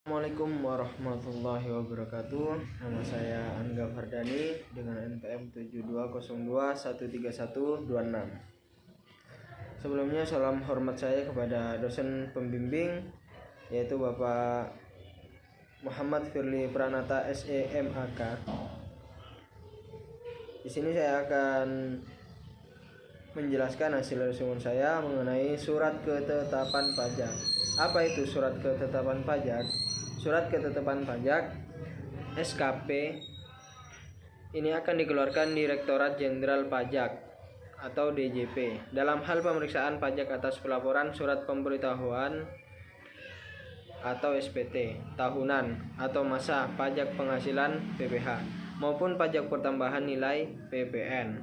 Assalamualaikum warahmatullahi wabarakatuh. Nama saya Angga Fardani dengan NPM 7202131126. Sebelumnya salam hormat saya kepada dosen pembimbing yaitu Bapak Muhammad Firly Pranata SEMAK. Di sini saya akan menjelaskan hasil resumen saya mengenai surat ketetapan pajak. Apa itu surat ketetapan pajak? Surat ketetapan pajak SKP ini akan dikeluarkan Direktorat Jenderal Pajak atau DJP dalam hal pemeriksaan pajak atas pelaporan surat pemberitahuan atau SPT tahunan atau masa pajak penghasilan PPH maupun pajak pertambahan nilai PPN.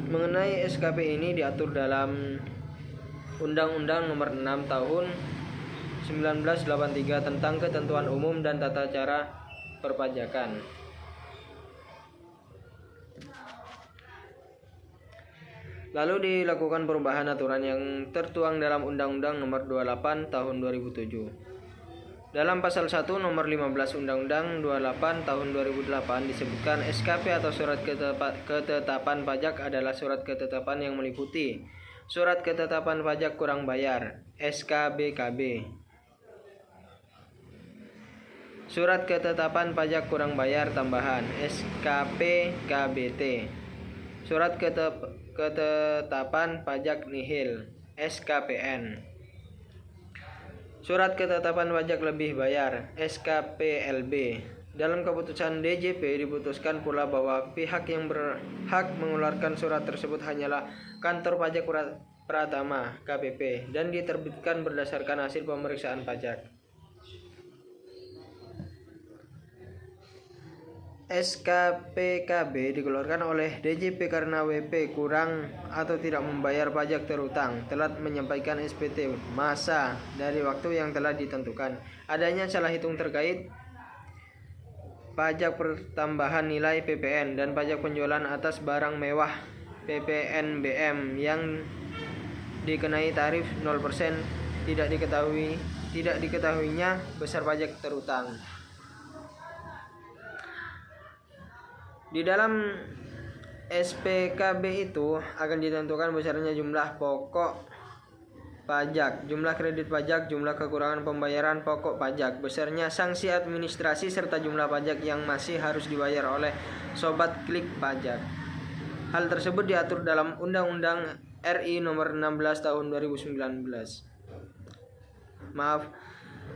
Mengenai SKP ini diatur dalam Undang-Undang Nomor 6 Tahun 1983 tentang ketentuan umum dan tata cara perpajakan. Lalu dilakukan perubahan aturan yang tertuang dalam Undang-Undang Nomor 28 Tahun 2007. Dalam pasal 1 nomor 15 Undang-Undang 28 tahun 2008 disebutkan SKP atau surat ketetapan pajak adalah surat ketetapan yang meliputi surat ketetapan pajak kurang bayar SKBKB, surat ketetapan pajak kurang bayar tambahan SKPKBT, surat ketetapan pajak nihil SKPN, surat ketetapan pajak lebih bayar SKPLB. Dalam keputusan DJP diputuskan pula bahwa pihak yang berhak mengeluarkan surat tersebut hanyalah Kantor Pajak Pratama KPP dan diterbitkan berdasarkan hasil pemeriksaan pajak. SKPKB dikeluarkan oleh DJP karena WP kurang atau tidak membayar pajak terutang, telat menyampaikan SPT masa dari waktu yang telah ditentukan, adanya salah hitung terkait pajak pertambahan nilai PPN dan pajak penjualan atas barang mewah PPNBM yang dikenai tarif 0%, tidak diketahuinya besar pajak terutang. Di dalam SPKB itu akan ditentukan besarnya jumlah pokok pajak, jumlah kredit pajak, jumlah kekurangan pembayaran pokok pajak, besarnya sanksi administrasi serta jumlah pajak yang masih harus dibayar oleh sobat klik pajak. Hal tersebut diatur dalam Undang-Undang RI Nomor 16 Tahun 2019.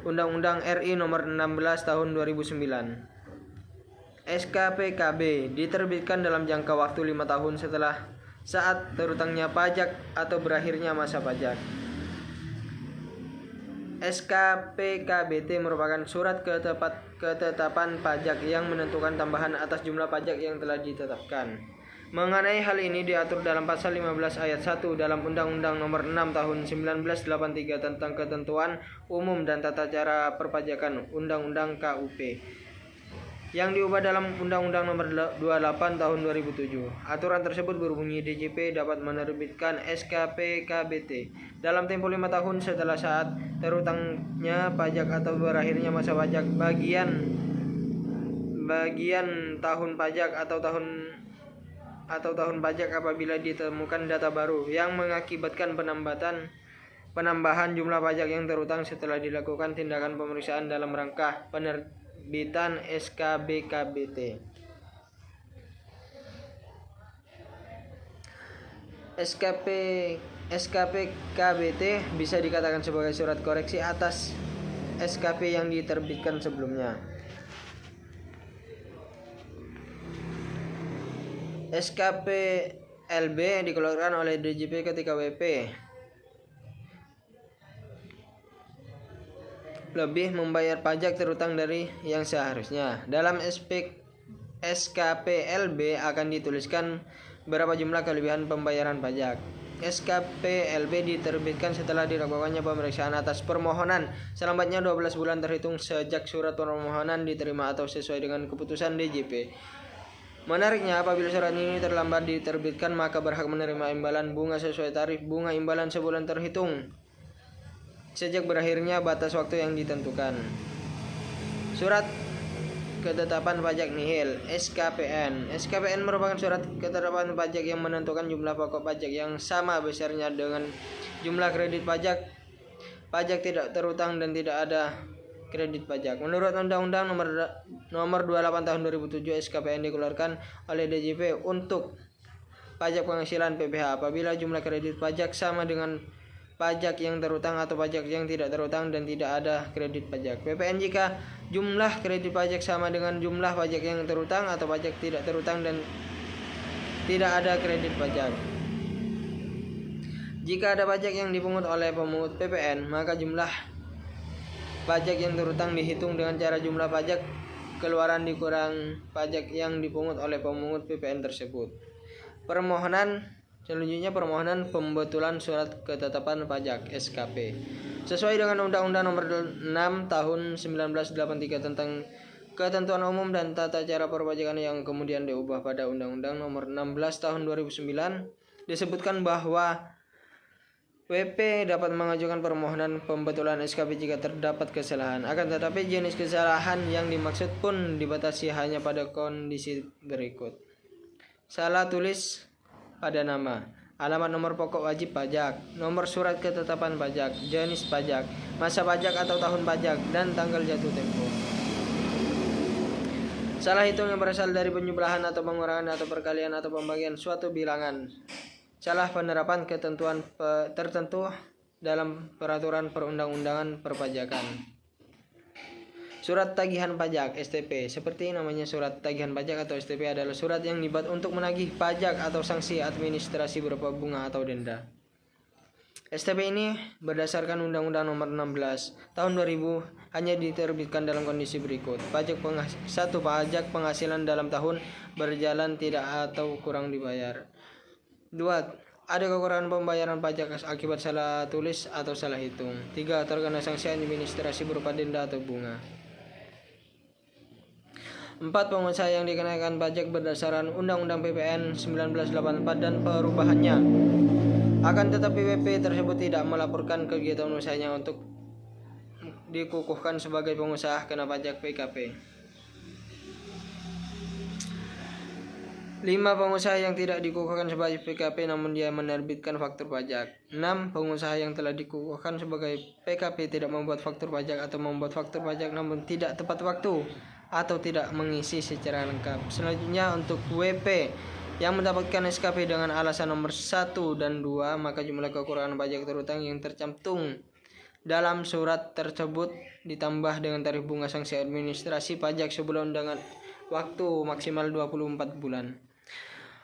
Undang-Undang RI Nomor 16 Tahun 2009. SKPKB diterbitkan dalam jangka waktu 5 tahun setelah saat terutangnya pajak atau berakhirnya masa pajak. SKPKBT merupakan surat ketetapan pajak yang menentukan tambahan atas jumlah pajak yang telah ditetapkan. Mengenai hal ini diatur dalam pasal 15 ayat 1 dalam Undang-Undang Nomor 6 Tahun 1983 tentang ketentuan umum dan tata cara perpajakan Undang-Undang KUP yang diubah dalam Undang-Undang Nomor 28 Tahun 2007. Aturan tersebut berbunyi DJP dapat menerbitkan SKPKBT dalam tempo 5 tahun setelah saat terutangnya pajak atau berakhirnya masa pajak bagian tahun pajak atau tahun pajak apabila ditemukan data baru yang mengakibatkan penambahan jumlah pajak yang terutang setelah dilakukan tindakan pemeriksaan dalam rangka penerbitan SKBKBT. SKPKBT bisa dikatakan sebagai surat koreksi atas SKP yang diterbitkan sebelumnya. SKPLB dikeluarkan oleh DJP ketika WP lebih membayar pajak terutang dari yang seharusnya. Dalam SKPLB akan dituliskan berapa jumlah kelebihan pembayaran pajak. SKPLB diterbitkan setelah dilakukannya pemeriksaan atas permohonan selambatnya 12 bulan terhitung sejak surat permohonan diterima atau sesuai dengan keputusan DJP. Menariknya, apabila surat ini terlambat diterbitkan, maka berhak menerima imbalan bunga sesuai tarif bunga imbalan sebulan terhitung sejak berakhirnya batas waktu yang ditentukan. Surat ketetapan pajak nihil (SKPN). SKPN merupakan surat ketetapan pajak yang menentukan jumlah pokok pajak yang sama besarnya dengan jumlah kredit pajak tidak terutang dan tidak ada kredit pajak. Menurut Undang-Undang Nomor 28 Tahun 2007, SKPN dikeluarkan oleh DJP untuk pajak penghasilan PPh apabila jumlah kredit pajak sama dengan pajak yang terutang atau pajak yang tidak terutang dan tidak ada kredit pajak. PPN jika jumlah kredit pajak sama dengan jumlah pajak yang terutang atau pajak tidak terutang dan tidak ada kredit pajak. Jika ada pajak yang dipungut oleh pemungut PPN, maka jumlah pajak yang terutang dihitung dengan cara jumlah pajak keluaran dikurang pajak yang dipungut oleh pemungut PPN tersebut. Selanjutnya permohonan pembetulan surat ketetapan pajak (SKP). Sesuai dengan Undang-Undang Nomor 6 Tahun 1983 tentang Ketentuan Umum dan Tata Cara Perpajakan yang kemudian diubah pada Undang-Undang Nomor 16 Tahun 2009, disebutkan bahwa WP dapat mengajukan permohonan pembetulan SKP jika terdapat kesalahan. Akan tetapi jenis kesalahan yang dimaksud pun dibatasi hanya pada kondisi berikut. Salah tulis pada nama, alamat nomor pokok wajib pajak, nomor surat ketetapan pajak, jenis pajak, masa pajak atau tahun pajak, dan tanggal jatuh tempo. Salah hitung yang berasal dari penjumlahan atau pengurangan atau perkalian atau pembagian suatu bilangan. Salah penerapan ketentuan tertentu dalam peraturan perundang-undangan perpajakan. Surat tagihan pajak (STP). Seperti namanya, surat tagihan pajak atau STP adalah surat yang dibuat untuk menagih pajak atau sanksi administrasi berupa bunga atau denda. STP ini berdasarkan Undang-Undang Nomor 16 Tahun 2000 hanya diterbitkan dalam kondisi berikut. Pajak penghasilan dalam tahun berjalan tidak atau kurang dibayar. 2. Ada kekurangan pembayaran pajak akibat salah tulis atau salah hitung. 3. Terkena sanksi administrasi berupa denda atau bunga. 4. Pengusaha yang dikenakan pajak berdasarkan Undang-Undang PPN 1984 dan perubahannya. Akan tetapi WP tersebut tidak melaporkan kegiatan usahanya untuk dikukuhkan sebagai pengusaha kena pajak PKP. 5. Pengusaha yang tidak dikukuhkan sebagai PKP namun dia menerbitkan faktur pajak. 6. Pengusaha yang telah dikukuhkan sebagai PKP tidak membuat faktur pajak atau membuat faktur pajak namun tidak tepat waktu atau tidak mengisi secara lengkap. Selanjutnya untuk WP yang mendapatkan SKP dengan alasan nomor 1 dan 2, maka jumlah kekurangan pajak terutang yang tercantum dalam surat tersebut ditambah dengan tarif bunga sanksi administrasi pajak sebulan dengan waktu maksimal 24 bulan.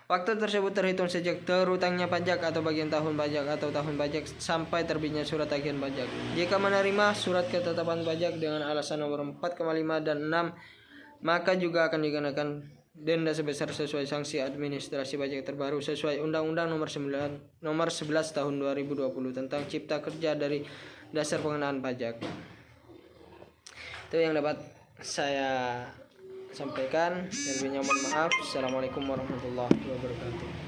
Waktu tersebut terhitung sejak terutangnya pajak atau bagian tahun pajak atau tahun pajak sampai terbitnya surat tagihan pajak. Jika menerima surat ketetapan pajak dengan alasan nomor 4,5 dan 6, maka juga akan dikenakan denda sebesar sesuai sanksi administrasi pajak terbaru sesuai Undang-Undang Nomor 11 Tahun 2020 tentang Cipta Kerja dari dasar pengenaan pajak. Itu yang dapat saya sampaikan. Lebihnya mohon maaf. Assalamualaikum warahmatullahi wabarakatuh.